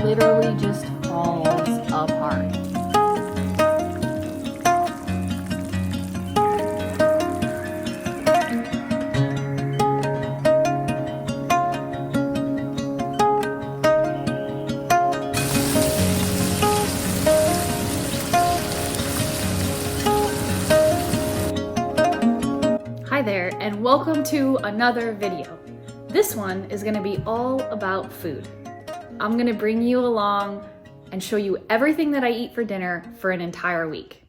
literally just falls apart. Hi there, and welcome to another video. This one is gonna be all about food. I'm gonna bring you along and show you everything that I eat for dinner for an entire week.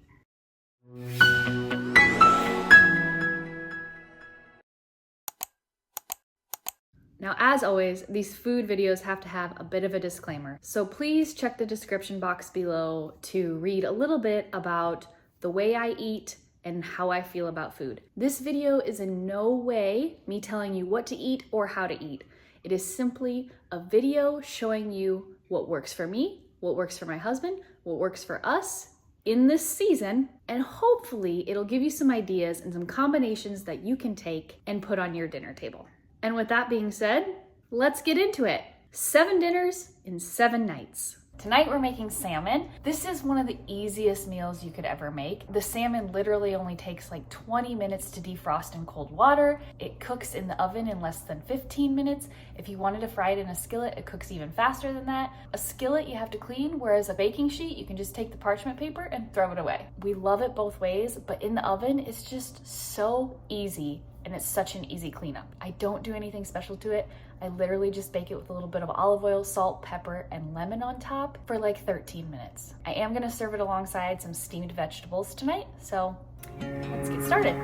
Now, as always, these food videos have to have a bit of a disclaimer. So please check the description box below to read a little bit about the way I eat and how I feel about food. This video is in no way me telling you what to eat or how to eat. It is simply a video showing you what works for me, what works for my husband, what works for us in this season, and hopefully it'll give you some ideas and some combinations that you can take and put on your dinner table. And with that being said, let's get into it. 7 dinners in 7 nights. Tonight we're making salmon. This is one of the easiest meals you could ever make. The salmon literally only takes like 20 minutes to defrost in cold water. It cooks in the oven in less than 15 minutes. If you wanted to fry it in a skillet, it cooks even faster than that. A skillet you have to clean, whereas a baking sheet, you can just take the parchment paper and throw it away. We love it both ways, but in the oven, it's just so easy. And it's such an easy cleanup. I don't do anything special to it. I literally just bake it with a little bit of olive oil, salt, pepper, and lemon on top for like 13 minutes. I am gonna serve it alongside some steamed vegetables tonight, so let's get started.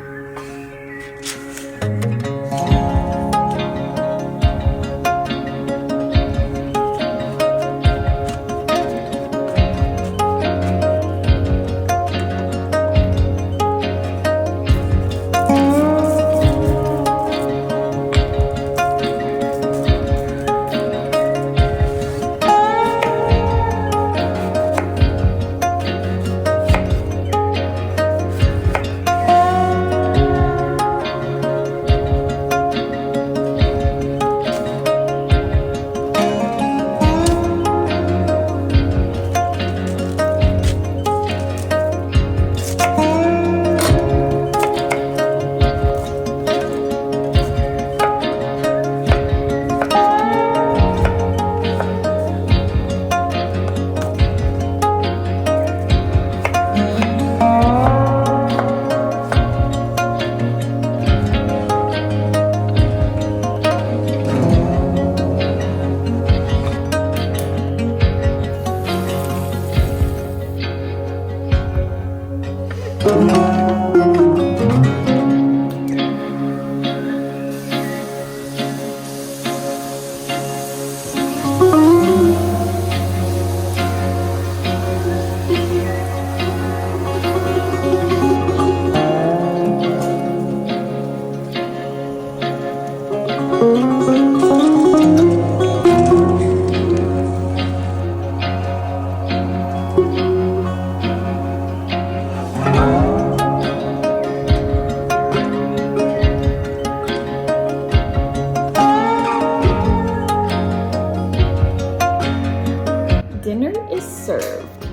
Dinner is served.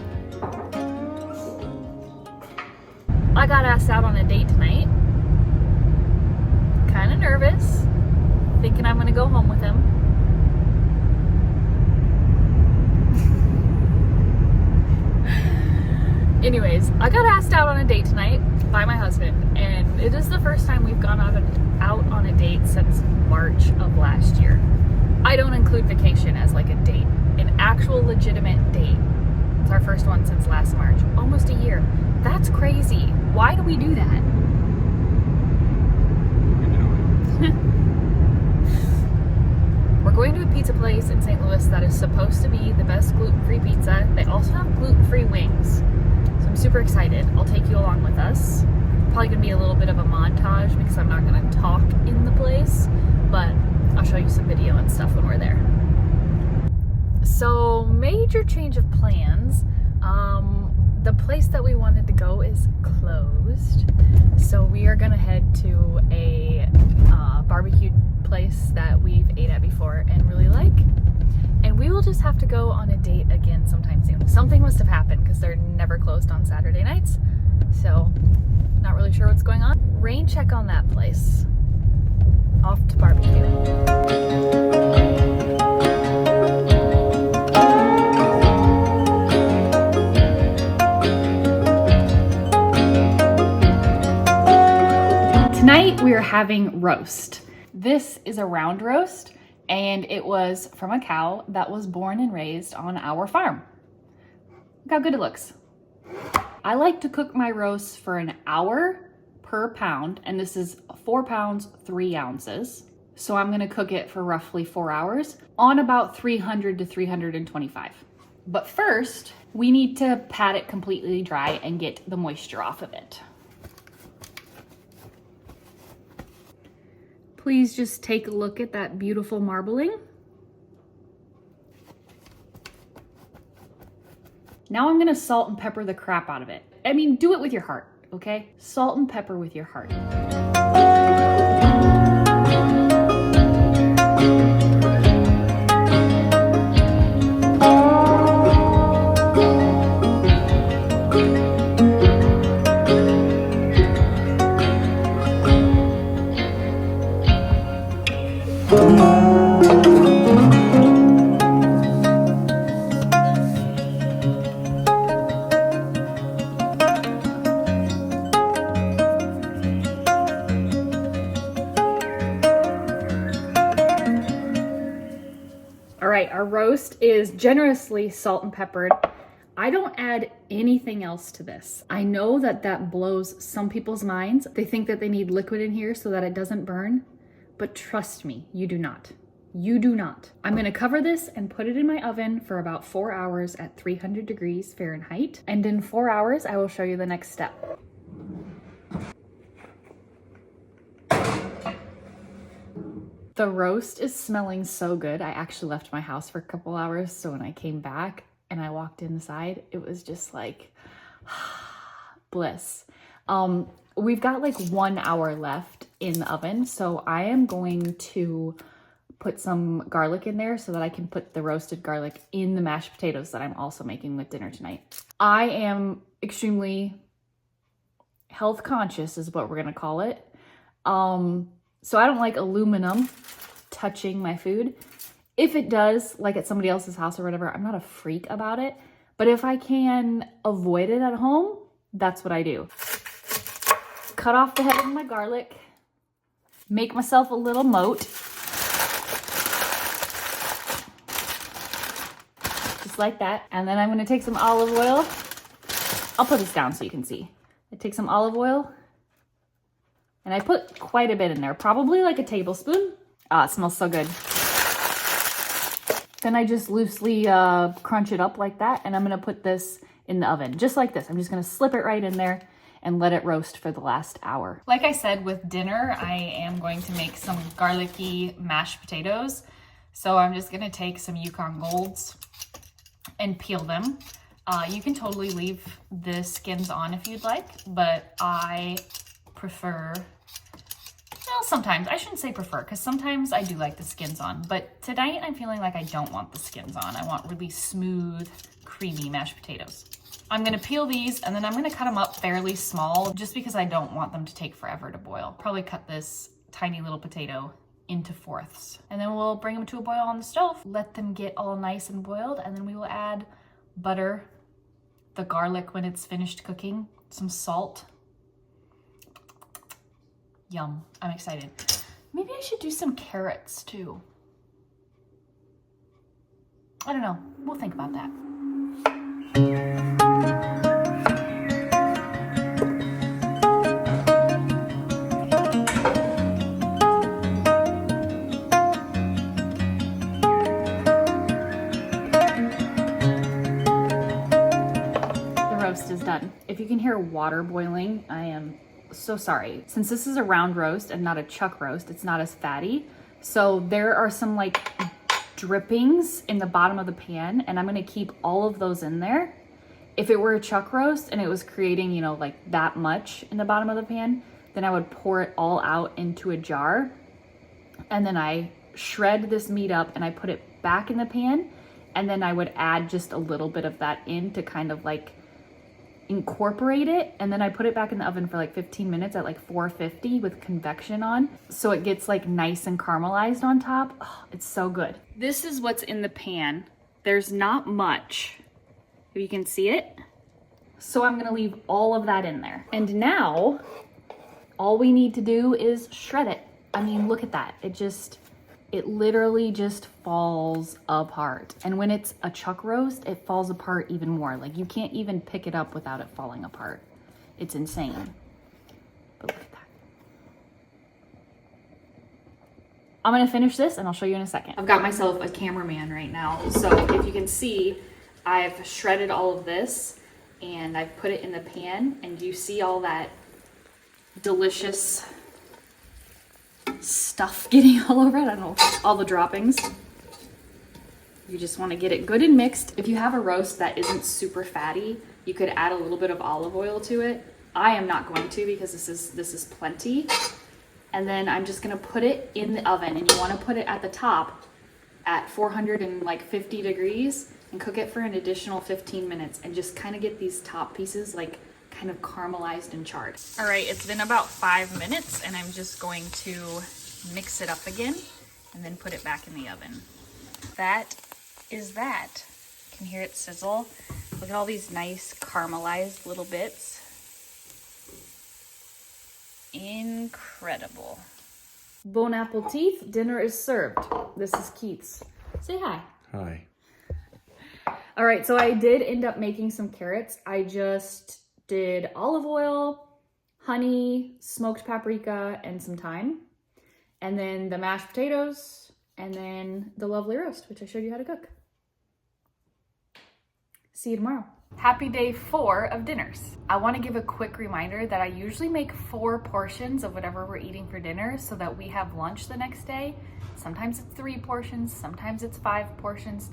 I got asked out on a date tonight. Kind of nervous, thinking I'm gonna go home with him. Anyways, I got asked out on a date tonight by my husband, and it is the first time we've gone out on a date since March of last year. I don't include vacation as like a date, an actual legitimate date. It's our first one since last March, almost a year. That's crazy. Why do we do that? We're going to a pizza place in St. Louis that is supposed to be the best gluten-free pizza. They also have gluten-free wings. So I'm super excited. I'll take you along with us. Probably gonna be a little bit of a montage because I'm not gonna talk in the place, but I'll show you some video and stuff when we're there. So, major change of plans. The place that we wanted to go is closed. So we are gonna head to a barbecue place that we've ate at before and really like. And we will just just have to go on a date again sometime soon. Something must have happened because they're never closed on Saturday nights. So, not really sure what's going on. Rain check on that place. Off to barbecue. Tonight we are having roast. This is a round roast, and it was from a cow that was born and raised on our farm. Look how good it looks. I like to cook my roasts for an hour per pound, and this is 4 pounds, 3 ounces. So I'm gonna cook it for roughly 4 hours on about 300 to 325. But first, we need to pat it completely dry and get the moisture off of it. Please just take a look at that beautiful marbling. Now I'm gonna salt and pepper the crap out of it. I mean, do it with your heart, okay? Salt and pepper with your heart. All right, our roast is generously salt and peppered. I don't add anything else to this. I know that that blows some people's minds. They think that they need liquid in here so that it doesn't burn, but trust me, you do not. You do not. I'm gonna cover this and put it in my oven for about 4 hours at 300 degrees Fahrenheit. And in 4 hours, I will show you the next step. The roast is smelling so good. I actually left my house for a couple hours, so when I came back and I walked inside, it was just like bliss. We've got like 1 hour left in the oven, so I am going to put some garlic in there so that I can put the roasted garlic in the mashed potatoes that I'm also making with dinner tonight. I am extremely health conscious is what we're gonna call it. So I don't like aluminum touching my food. If it does, like at somebody else's house or whatever, I'm not a freak about it. But if I can avoid it at home, that's what I do. Cut off the head of my garlic, make myself a little moat. Just like that. And then I'm gonna take some olive oil. I'll put this down so you can see. I take some olive oil and I put quite a bit in there, probably like a tablespoon. Ah, it smells so good. Then I just loosely crunch it up like that, and I'm gonna put this in the oven, just like this. I'm just gonna slip it right in there and let it roast for the last hour. Like I said, with dinner, I am going to make some garlicky mashed potatoes. So I'm just gonna take some Yukon Golds and peel them. You can totally leave the skins on if you'd like, but I prefer, well, sometimes, I shouldn't say prefer, because sometimes I do like the skins on, but tonight I'm feeling like I don't want the skins on. I want really smooth, creamy mashed potatoes. I'm gonna peel these and then I'm gonna cut them up fairly small just because I don't want them to take forever to boil. Probably cut this tiny little potato into fourths. And then we'll bring them to a boil on the stove, let them get all nice and boiled, and then we will add butter, the garlic when it's finished cooking, some salt. Yum, I'm excited. Maybe I should do some carrots too. I don't know, we'll think about that. The roast is done. If you can hear water boiling, I am so sorry. Since this is a round roast and not a chuck roast, it's not as fatty. So there are some like drippings in the bottom of the pan, and I'm gonna keep all of those in there. If it were a chuck roast and it was creating, you know, like that much in the bottom of the pan, then I would pour it all out into a jar. And then I shred this meat up and I put it back in the pan, and then I would add just a little bit of that in to kind of like incorporate it, and then I put it back in the oven for like 15 minutes at like 450 with convection on, so it gets like nice and caramelized on top. Oh, it's so good. This is what's in the pan. There's not much, if you can see it. So I'm gonna leave all of that in there. And now, all we need to do is shred it. I mean, look at that. It literally just falls apart. And when it's a chuck roast, it falls apart even more. Like you can't even pick it up without it falling apart. It's insane. But look at that. I'm gonna finish this and I'll show you in a second. I've got myself a cameraman right now. So if you can see, I've shredded all of this and I've put it in the pan, and you see all that delicious stuff getting all over it. I don't know, all the droppings. You just want to get it good and mixed. If you have a roast that isn't super fatty, you could add a little bit of olive oil to it. I am not going to, because this is plenty. And then I'm just gonna put it in the oven, and you want to put it at the top at 450 degrees and cook it for an additional 15 minutes and just kind of get these top pieces like kind of caramelized and charred. All right, it's been about 5 minutes, and I'm just going to mix it up again and then put it back in the oven. That is that. You can hear it sizzle. Look at all these nice caramelized little bits. Incredible. Bon appetit, dinner is served. This is Keith's. Say hi. Hi. All right, so I did end up making some carrots. I just did olive oil, honey, smoked paprika, and some thyme. And then the mashed potatoes, and then the lovely roast, which I showed you how to cook. See you tomorrow. Happy day 4 of dinners. I want to give a quick reminder that I usually make 4 portions of whatever we're eating for dinner so that we have lunch the next day. Sometimes it's 3 portions, sometimes it's 5 portions,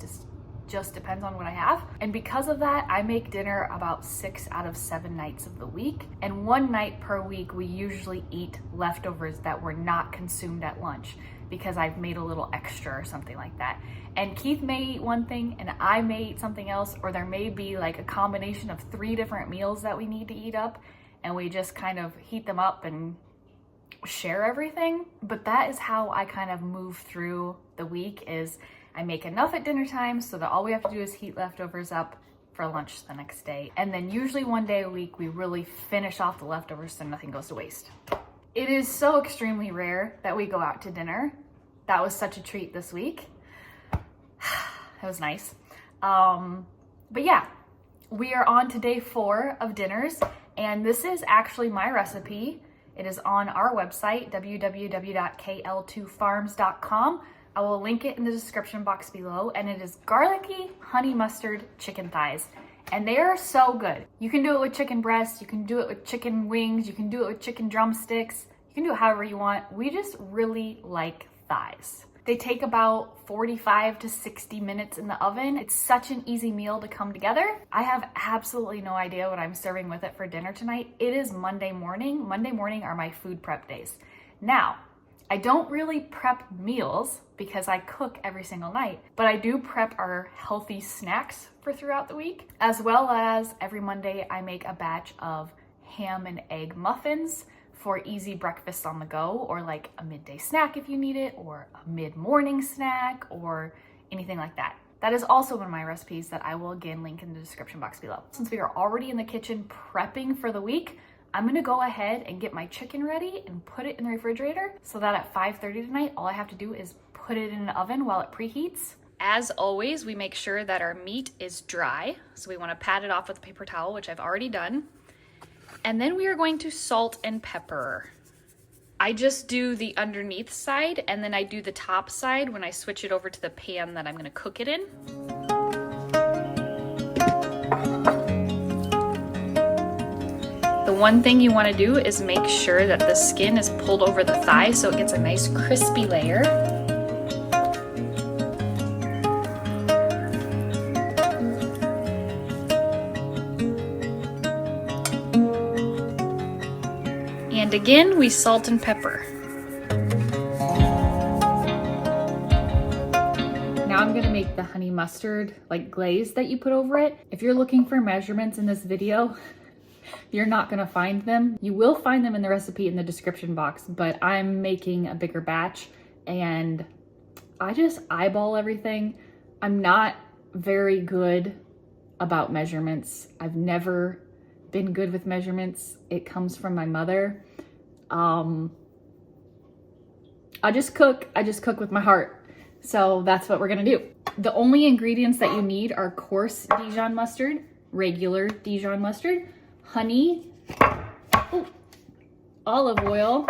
just depends on what I have. And because of that, I make dinner about 6 out of 7 nights of the week. And 1 night per week, we usually eat leftovers that were not consumed at lunch because I've made a little extra or something like that. And Keith may eat one thing and I may eat something else, or there may be like a combination of 3 different meals that we need to eat up, and we just kind of heat them up and share everything. But that is how I kind of move through the week, is I make enough at dinner time so that all we have to do is heat leftovers up for lunch the next day. And then usually 1 day a week, we really finish off the leftovers so nothing goes to waste. It is so extremely rare that we go out to dinner. That was such a treat this week. That was nice. But yeah, we are on to day 4 of dinners, and this is actually my recipe. It is on our website, www.kl2farms.com. I will link it in the description box below, and it is garlicky honey mustard chicken thighs. And they are so good. You can do it with chicken breasts, you can do it with chicken wings, you can do it with chicken drumsticks, you can do it however you want. We just really like thighs. They take about 45 to 60 minutes in the oven. It's such an easy meal to come together. I have absolutely no idea what I'm serving with it for dinner tonight. It is Monday morning. Monday morning are my food prep days. Now, I don't really prep meals because I cook every single night, but I do prep our healthy snacks for throughout the week, as well as every Monday I make a batch of ham and egg muffins for easy breakfast on the go, or like a midday snack if you need it, or a mid-morning snack, or anything like that. That is also one of my recipes that I will again link in the description box below. Since we are already in the kitchen prepping for the week, I'm gonna go ahead and get my chicken ready and put it in the refrigerator so that at 5:30 tonight, all I have to do is put it in the oven while it preheats. As always, we make sure that our meat is dry. So we wanna pat it off with a paper towel, which I've already done. And then we are going to salt and pepper. I just do the underneath side, and then I do the top side when I switch it over to the pan that I'm gonna cook it in. The one thing you wanna do is make sure that the skin is pulled over the thigh so it gets a nice crispy layer. And again, we salt and pepper. Now I'm I'm gonna make the honey mustard like glaze that you put over it. If you're looking for measurements in this video, you're not gonna find them. You will find them in the recipe in the description box, but I'm making a bigger batch and I just eyeball everything. I'm not very good about measurements. I've never been good with measurements. It comes from my mother. I just cook with my heart. So that's what we're gonna do. The only ingredients that you need are coarse Dijon mustard, regular Dijon mustard, honey, olive oil,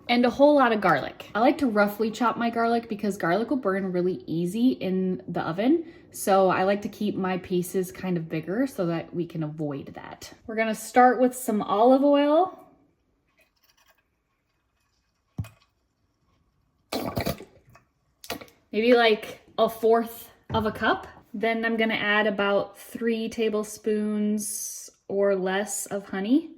and a whole lot of garlic. I like to roughly chop my garlic because garlic will burn really easy in the oven. So I like to keep my pieces kind of bigger so that we can avoid that. We're gonna start with some olive oil. Maybe like 1/4 of a cup. Then I'm gonna add about 3 tablespoons or less of honey.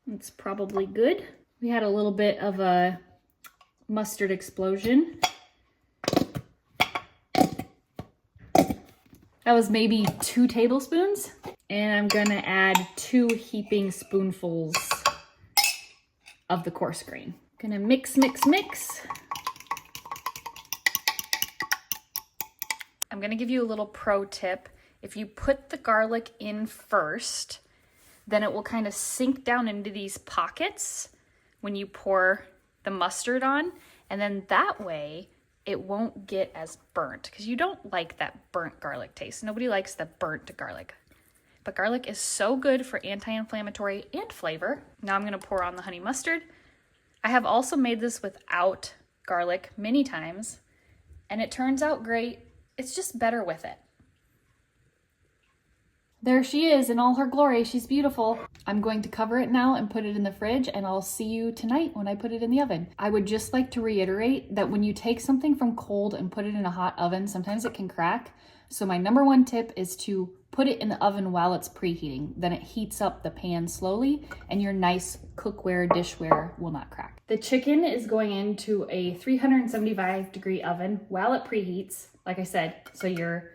It's probably good. We had a little bit of a mustard explosion. That was maybe 2 tablespoons. And I'm gonna add 2 heaping spoonfuls of the coarse grain. Gonna mix, mix, mix. I'm gonna give you a little pro tip. If you put the garlic in first, then it will kind of sink down into these pockets when you pour the mustard on. And then that way it won't get as burnt because you don't like that burnt garlic taste. Nobody likes the burnt garlic. But garlic is so good for anti-inflammatory and flavor. Now I'm gonna pour on the honey mustard. I have also made this without garlic many times and it turns out great. It's just better with it. There she is in all her glory. She's beautiful. I'm going to cover it now and put it in the fridge, and I'll see you tonight when I put it in the oven. I would just like to reiterate that when you take something from cold and put it in a hot oven, sometimes it can crack. So my number 1 tip is to put it in the oven while it's preheating. Then it heats up the pan slowly and your nice cookware, dishware will not crack. The chicken is going into a 375-degree oven while it preheats, like I said, so your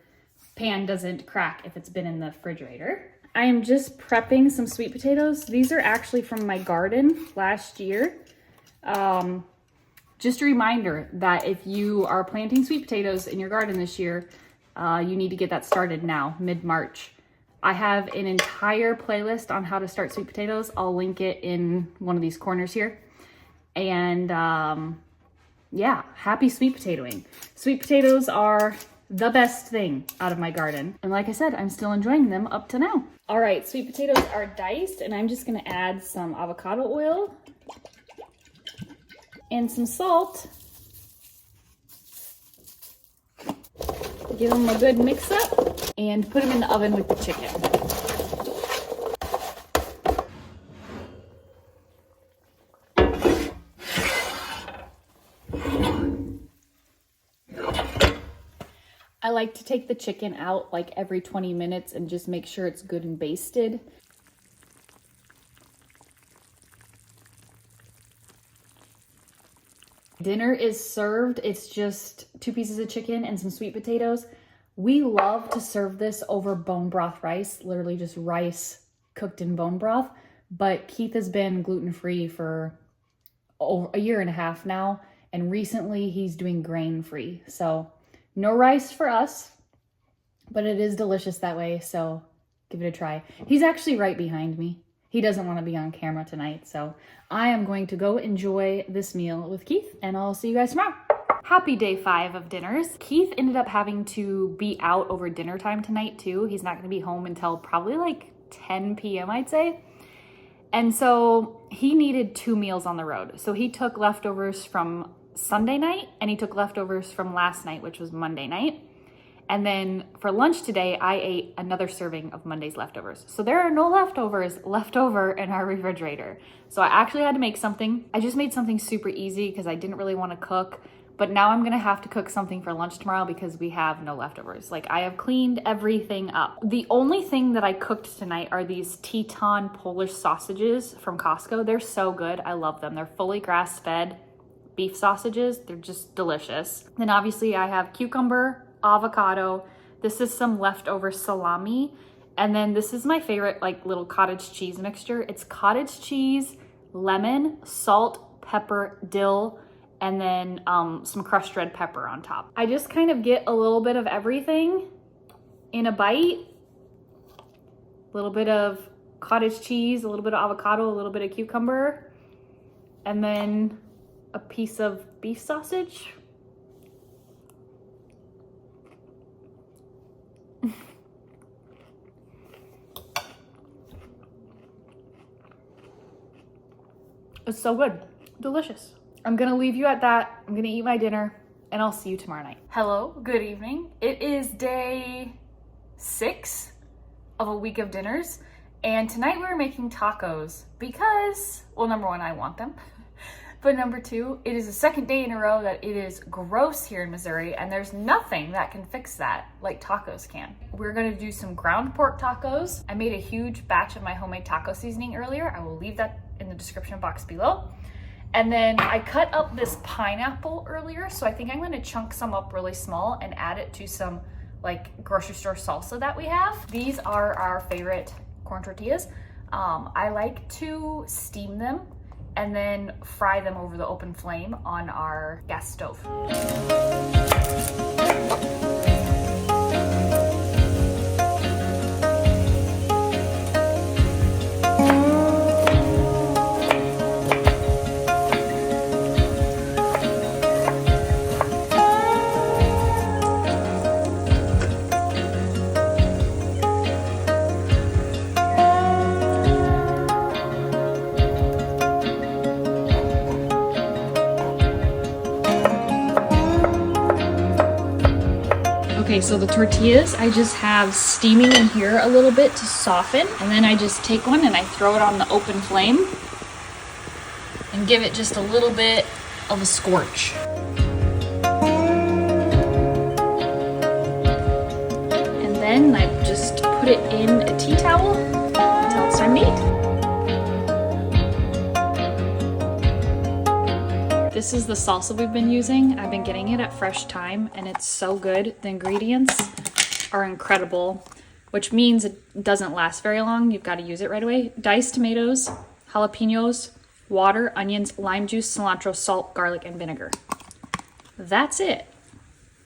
pan doesn't crack if it's been in the refrigerator. I am just prepping some sweet potatoes. These are actually from my garden last year. Just a reminder that if you are planting sweet potatoes in your garden this year, you need to get that started now, mid-March. I have an entire playlist on how to start sweet potatoes. I'll link it in one of these corners here. And yeah, happy sweet potatoing. Sweet potatoes are the best thing out of my garden. And like I said, I'm still enjoying them up to now. All right, sweet potatoes are diced and I'm just gonna add some avocado oil and some salt. Give them a good mix up and put them in the oven with the chicken. I like to take the chicken out like every 20 minutes and just make sure it's good and basted. Dinner is served. It's just 2 pieces of chicken and some sweet potatoes. We love to serve this over bone broth rice, literally just rice cooked in bone broth. But Keith has been gluten-free for over a year and a half now. And recently he's doing grain-free. So no rice for us, but it is delicious that way, so give it a try. He's actually right behind me. He doesn't want to be on camera tonight, so I am going to go enjoy this meal with Keith, and I'll see you guys tomorrow. Happy day 5 of dinners. Keith ended up having to be out over dinner time tonight too. He's not going to be home until probably like 10 p.m. I'd say. And so he needed 2 meals on the road. So he took leftovers from Sunday night and he took leftovers from last night, which was Monday night. And then for lunch today, I ate another serving of Monday's leftovers. So there are no leftovers left over in our refrigerator. So I actually had to make something. I just made something super easy because I didn't really want to cook. But now I'm gonna have to cook something for lunch tomorrow because we have no leftovers. Like, I have cleaned everything up. The only thing that I cooked tonight are these Teton Polish sausages from Costco. They're so good, I love them. They're fully grass-fed beef sausages. They're just delicious. Then obviously I have cucumber, avocado. This is some leftover salami. And then this is my favorite like little cottage cheese mixture. It's cottage cheese, lemon, salt, pepper, dill, and then some crushed red pepper on top. I just kind of get a little bit of everything in a bite. A little bit of cottage cheese, a little bit of avocado, a little bit of cucumber, and then a piece of beef sausage. It's so good, delicious. I'm gonna leave you at that. I'm gonna eat my dinner and I'll see you tomorrow night. Hello, good evening. It is day 6 of a week of dinners. And tonight we're making tacos because, well, number one, I want them. But number two, it is the second day in a row that it is gross here in Missouri and there's nothing that can fix that like tacos can. We're gonna do some ground pork tacos. I made a huge batch of my homemade taco seasoning earlier. I will leave that in the description box below. And then I cut up this pineapple earlier, so I think I'm gonna chunk some up really small and add it to some like grocery store salsa that we have. These are our favorite corn tortillas. I like to steam them and then fry them over the open flame on our gas stove. Okay, so the tortillas, I just have steaming in here a little bit to soften, and then I just take one and I throw it on the open flame and give it just a little bit of a scorch. And then I just put it in a tea towel until it's time to eat. This is the salsa we've been using. I've been getting it at Fresh Thyme and it's so good. The ingredients are incredible, which means it doesn't last very long. You've got to use it right away. Diced tomatoes, jalapenos, water, onions, lime juice, cilantro, salt, garlic, and vinegar. That's it.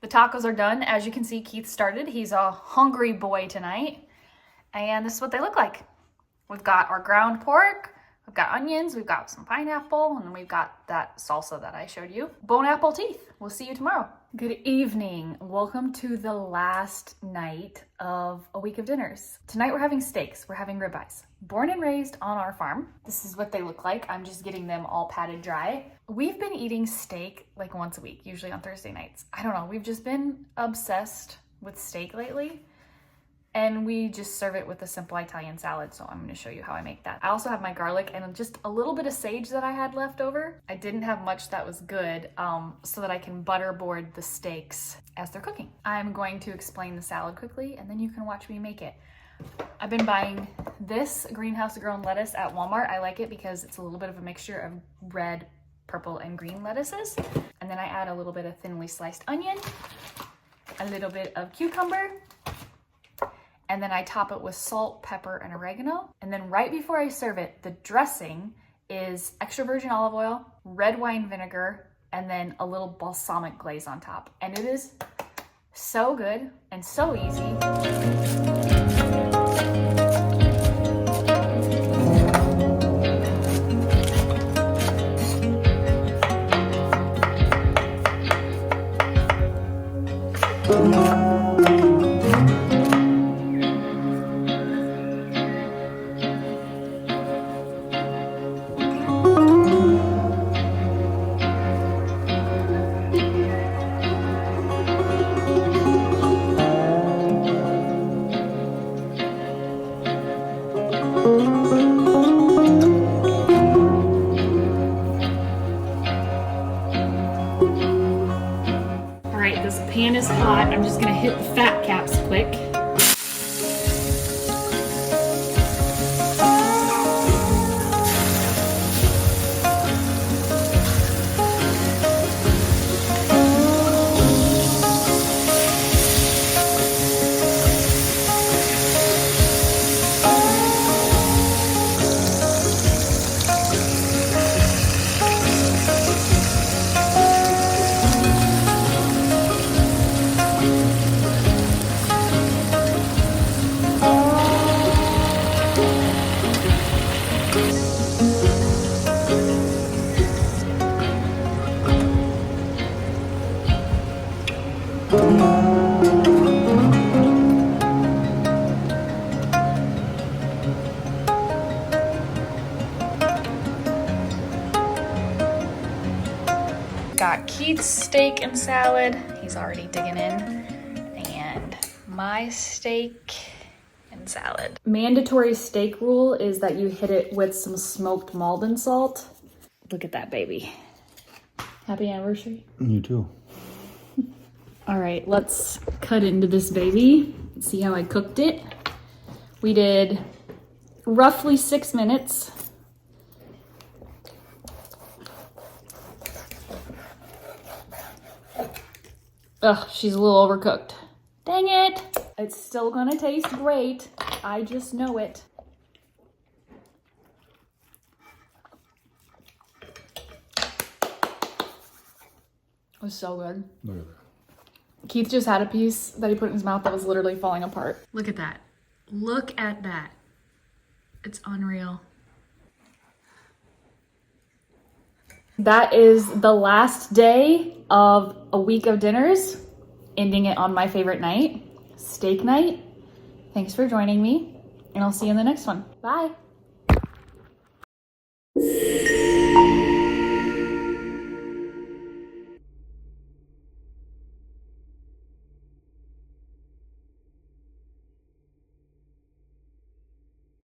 The tacos are done. As you can see, Keith started. He's a hungry boy tonight. And this is what they look like. We've got our ground pork. We've got onions, we've got some pineapple, and then we've got that salsa that I showed you. Bone apple teeth. We'll see you tomorrow. Good evening. Welcome to the last night of a week of dinners. Tonight we're having steaks. We're having ribeyes. Born and raised on our farm. This is what they look like. I'm just getting them all patted dry. We've been eating steak like once a week, usually on Thursday nights. I don't know. We've just been obsessed with steak lately. And we just serve it with a simple Italian salad, so I'm gonna show you how I make that. I also have my garlic and just a little bit of sage that I had left over. I didn't have much that was good, so that I can butterboard the steaks as they're cooking. I'm going to explain the salad quickly, and then you can watch me make it. I've been buying this greenhouse grown lettuce at Walmart. I like it because it's a little bit of a mixture of red, purple, and green lettuces. And then I add a little bit of thinly sliced onion, a little bit of cucumber, and then I top it with salt, pepper, and oregano. And then right before I serve it, the dressing is extra virgin olive oil, red wine vinegar, and then a little balsamic glaze on top. And it is so good and so easy. This pan is hot. I'm just gonna hit the fat caps quick. got Keith's steak and salad. He's already digging in. And my steak and salad. Mandatory steak rule is that you hit it with some smoked Maldon salt. Look at that baby. Happy anniversary. You too. All right, let's cut into this baby. See how I cooked it. We did roughly 6 minutes. Ugh, she's a little overcooked. Dang it. It's still gonna taste great. I just know it. It was so good. Look at that. Keith just had a piece that he put in his mouth that was literally falling apart. Look at that. Look at that. It's unreal. That is the last day of a week of dinners, ending it on my favorite night, steak night. Thanks for joining me, and I'll see you in the next one. Bye.